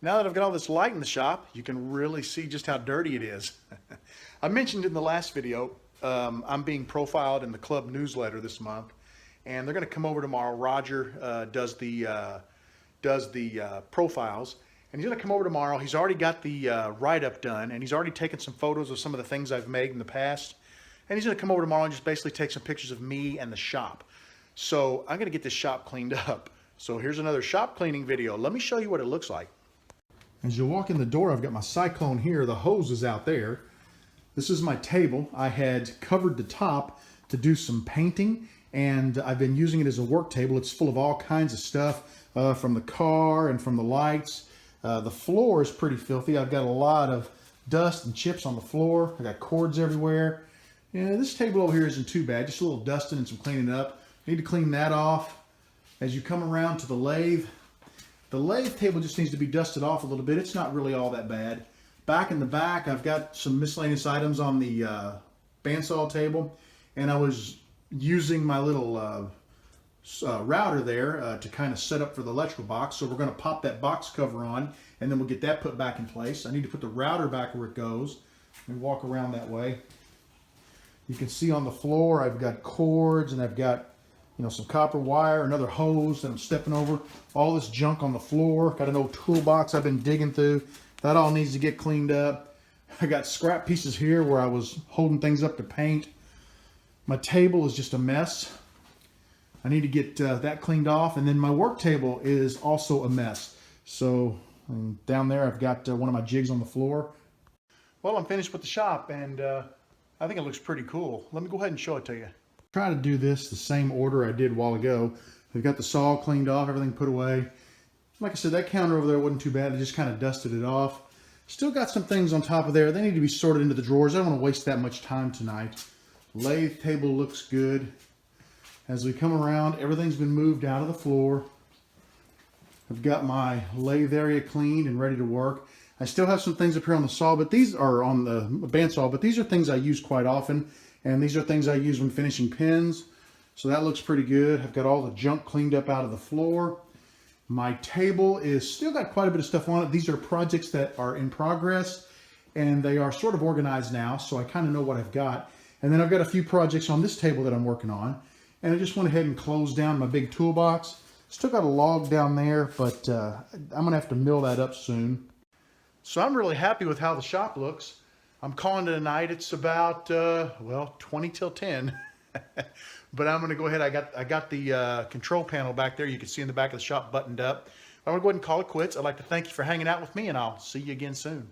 Now that I've got all this light in the shop, you can really see just how dirty it is. I mentioned in the last video, I'm being profiled in the club newsletter this month, and they're going to come over tomorrow. Roger does the profiles, and he's going to come over tomorrow. He's already got the write-up done, and he's already taken some photos of some of the things I've made in the past. And he's going to come over tomorrow and just basically take some pictures of me and the shop. So I'm going to get this shop cleaned up. So here's another shop cleaning video. Let me show you what it looks like. As you walk in the door, I've got my cyclone here. The hose is out there. This is my table. I had covered the top to do some painting, and I've been using it as a work table. It's full of all kinds of stuff from the car and from the lights. The floor is pretty filthy. I've got a lot of dust and chips on the floor. I got cords everywhere. Yeah, this table over here isn't too bad. Just a little dusting and some cleaning up. Need to clean that off. As you come around to the lathe table just needs to be dusted off a little bit. It's not really all that bad. Back in the back, I've got some miscellaneous items on the bandsaw table, and I was using my little router there to kind of set up for the electrical box. So we're going to pop that box cover on, and then we'll get that put back in place. I need to put the router back where it goes. Let me walk around that way. You can see on the floor I've got cords, and I've got some copper wire, another hose that I'm stepping over, all this junk on the floor. Got an old toolbox I've been digging through. That all needs to get cleaned up. I got scrap pieces here where I was holding things up to paint. My table is just a mess. I need to get that cleaned off, and then my work table is also a mess. So down there I've got one of my jigs on the floor. Well, I'm finished with the shop, and I think it looks pretty cool. Let me go ahead and show it to you. Try to do this the same order I did a while ago. I've got the saw cleaned off, everything put away. Like I said, that counter over there wasn't too bad. I just kind of dusted it off. Still got some things on top of there. They need to be sorted into the drawers. I don't want to waste that much time tonight. Lathe table looks good. As we come around, everything's been moved out of the floor. I've got my lathe area cleaned and ready to work. I still have some things up here on the saw, but these are on the bandsaw, but these are things I use quite often. And these are things I use when finishing pins. So that looks pretty good. I've got all the junk cleaned up out of the floor. My table is still got quite a bit of stuff on it. These are projects that are in progress, and they are sort of organized now, so I kind of know what I've got. And then I've got a few projects on this table that I'm working on. And I just went ahead and closed down my big toolbox. Still got a log down there, but I'm gonna have to mill that up soon. So I'm really happy with how the shop looks. I'm calling it a night. It's about, well, 20 till 10. But I'm going to go ahead. I got the control panel back there. You can see in the back of the shop buttoned up. I'm going to go ahead and call it quits. I'd like to thank you for hanging out with me, and I'll see you again soon.